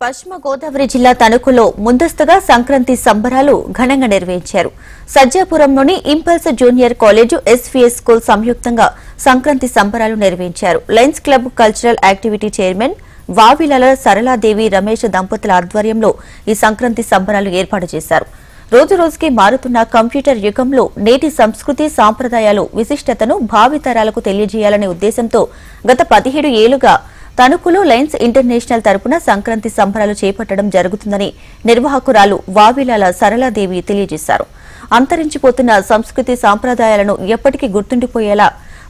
పశ్చిమ గోదావరి జిల్లా తణుకులో ముందస్తుగా సంక్రాంతి సంబరాలు ఘనంగా నిర్వహించారు. సజ్జాపురంలోని Impulse junior college SVS school సంయుక్తంగా సంక్రాంతి సంబరాలు నిర్వహించారు. Lions club cultural activity chairman Vavilala Saraladevi Ramesh దంపతుల ఆధ్వర్యంలో ఈ సంక్రాంతి సంబరాలు ఏర్పాటు చేశారు. రోజురోజుకి మారుతున్న కంప్యూటర్ యుగంలో నేటి సంస్కృతి సాంప్రదాయాలు విశిష్టతను భావితరాలకు తెలియజేయాలనే ఉద్దేశంతో గత 17 ఏళ్లుగా తణుకులో లయన్స్ ఇంటర్నేషనల్ తరపున సంక్రాంతి సంబరాలు చేపట్టడం జరుగుతుందని నిర్వాహకురాలు వావిలాల సరళాదేవి తెలియజేశారు. అంతరించిపోతున్న సంస్కృతి సాంప్రదాయాలను ఎప్పటికీ గుర్తుండిపోయేలా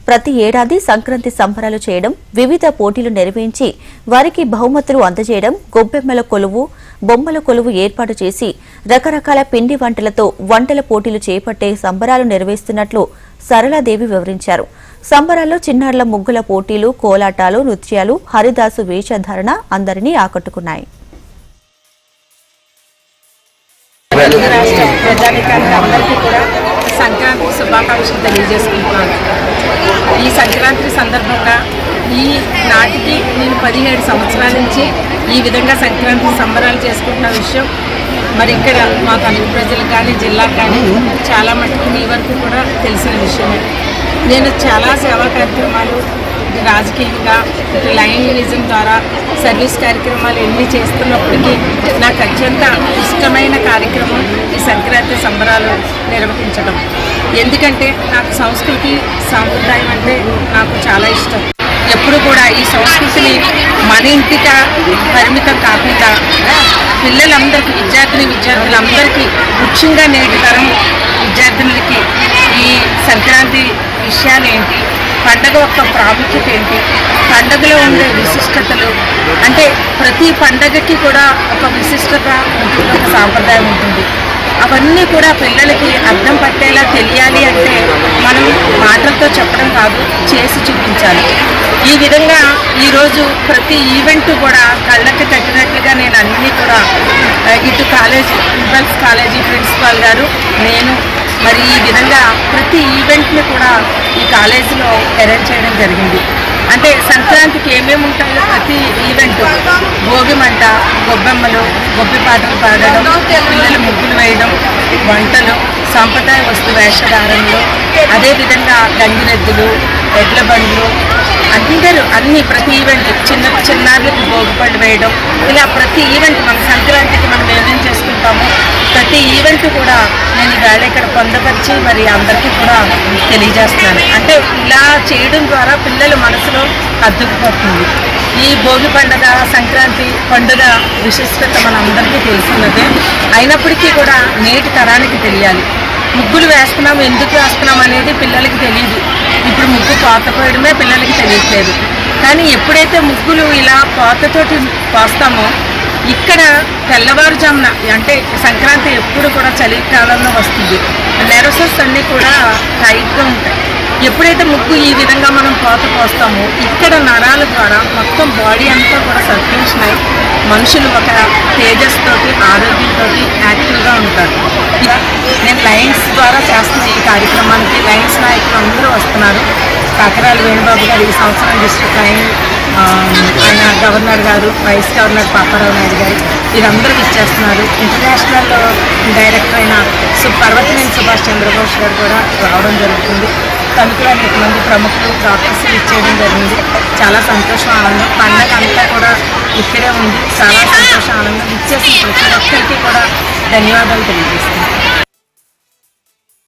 ప్రతి ఏడాది సంక్రాంతి సంబరాలు చేయడం, వివిధ పోటీలు నిర్వహించి వారికి బహుమతులు అందజేయడం, గొబ్బెమ్మల కొలువు, బొమ్మల కొలువు ఏర్పాటు చేసి రకరకాల పిండి వంటలతో వంటల పోటీలు చేపట్టే సంబరాలు నిర్వహిస్తున్నట్లు సరళాదేవి వివరించారు. సంబరాల్లో చిన్నారుల ముగ్గుల పోటీలు, కోలాటాలు, నృత్యాలు, హరిదాసు వేషధారణ అందరినీ ఆకట్టుకున్నాయి. సంక్రాంతి శుభాకాంక్షలు తెలియజేసుకుంటున్నాను. ఈ సంక్రాంతి సందర్భంగా ఈ నాటికి నేను 17 సంవత్సరాల నుంచి ఈ విధంగా సంక్రాంతి సంబరాలు చేసుకుంటున్న విషయం మరి ఇక్కడ మా తణుకు ప్రజలకు కానీ జిల్లాకు కానీ చాలా మటుకు మీ వరకు కూడా తెలిసిన విషయమే. నేను చాలా సేవా కార్యక్రమాలు రాజకీయంగా లైన్ విజన్ ద్వారా సర్వీస్ కార్యక్రమాలు ఎన్ని చేస్తున్నప్పటికీ నాకు అత్యంత ఇష్టమైన కార్యక్రమం ఈ సంక్రాంతి సంబరాలు నిర్వహించడం. ఎందుకంటే నాకు సంస్కృతి సాంప్రదాయం అంటే నాకు చాలా ఇష్టం. ఎప్పుడు కూడా ఈ సంస్కృతిని మన ఇంటిగా పరిమితం కాకుండా పిల్లలందరికీ, విద్యార్థులందరికీ, ముఖ్యంగా నేటి తరం విద్యార్థులకి ఈ సంక్రాంతి విషయాలు ఏంటి, పండగ యొక్క ప్రాముఖ్యత ఏంటి, పండగలో ఉండే విశిష్టతలు, అంటే ప్రతి పండగకి కూడా ఒక విశిష్టత ఉంటుంది, ఒక సాంప్రదాయం ఉంటుంది. అవన్నీ కూడా పిల్లలకి అర్థం పట్టేలా తెలియాలి అంటే మనం మాటలతో చెప్పడం కాదు, చేసి చూపించాలి. ఈ విధంగా ఈరోజు ప్రతి ఈవెంట్ కూడా కళ్ళకి కట్టినట్లుగా నేను అన్నీ కూడా ఇటు ఇంపల్స్ కాలేజీ ప్రిన్సిపాల్ గారు, నేను మరి ఈ విధంగా ప్రతి ఈవెంట్ని కూడా ఈ కాలేజీలో అరేంజ్ చేయడం జరిగింది. అంటే సంక్రాంతికి ఏమేమి ఉంటాయో ప్రతి ఈవెంట్, భోగి మంట, గొబ్బెమ్మలు, గొబ్బి పాటలు పాడడం, పిల్లలు ముగ్గులు వేయడం, వంటలు, సాంప్రదాయ వస్తు వేషధారణలు, అదేవిధంగా గంగిరెద్దులు, ఎడ్ల బండ్లు, అన్ని ప్రతి ఈవెంట్, చిన్నారులకు భోగిపళ్ళు వేయడం, ఇలా ప్రతి ఈవెంట్ మన సంక్రాంతికి మనం ఏమేం చేసుకుంటామో ప్రతి ఈవెంట్ కూడా నేను వేళ ఇక్కడ పొందపరిచి మరి అందరికీ కూడా తెలియజేస్తున్నాను. అంటే ఇలా చేయడం ద్వారా పిల్లల మనసులో అద్దుకుపోతుంది. ఈ భోగి పండుగ, సంక్రాంతి పండుగ విశిష్టత మనందరికీ తెలిసినదే. అయినప్పటికీ కూడా నేటి తరానికి తెలియాలి. ముగ్గులు వేస్తున్నాం, ఎందుకు వేస్తున్నాం అనేది పిల్లలకి తెలియదు. ఇప్పుడు ముగ్గు పాత పోయడమే పిల్లలకి తెలియట్లేదు. కానీ ఎప్పుడైతే ముగ్గులు ఇలా పాతతోటి పోస్తామో ఇక్కడ తెల్లవారుజామున, అంటే సంక్రాంతి ఎప్పుడు కూడా చలికాలంలో వస్తుంది, నెరసెస్ అన్నీ కూడా టైట్గా ఉంటాయి. ఎప్పుడైతే ముగ్గు ఈ విధంగా మనం పోస్తామో ఇక్కడ నరాల ద్వారా మొత్తం బాడీ అంతా కూడా సర్క్యులేషన్ అయి మనుషులు ఒక తేజస్తోటి, ఆరోగ్యంతో యాక్టివ్గా ఉంటారు. నేను లయన్స్ ద్వారా చేస్తున్న ఈ కార్యక్రమానికి లయన్స్ నాయకులు అందరూ వస్తున్నారు. కాకరాల వేణుబాబు గారు ఈ సంవత్సరం డిస్ట్రిక్ట్ లైన్, ఆయన గవర్నర్ గారు, వైస్ గవర్నర్ పాపారావు నాయుడు గారు, వీరందరూ ఇచ్చేస్తున్నారు. ఇంటర్నేషనల్ డైరెక్టర్ అయిన పర్వతనేని సుభాష్ చంద్రబోస్ గారు కూడా రావడం జరుగుతుంది. తణుకులో అనేక మంది ప్రముఖులు, డాక్టర్స్ ఇచ్చేయడం జరిగింది. చాలా సంతోషం, ఆనందం. పండగ అంతా కూడా ఇక్కడే ఉంది. చాలా సంతోషం, ఆనందం. ఇచ్చేసిన ప్రతి ఒక్కరికి కూడా ధన్యవాదాలు తెలియజేస్తున్నాను.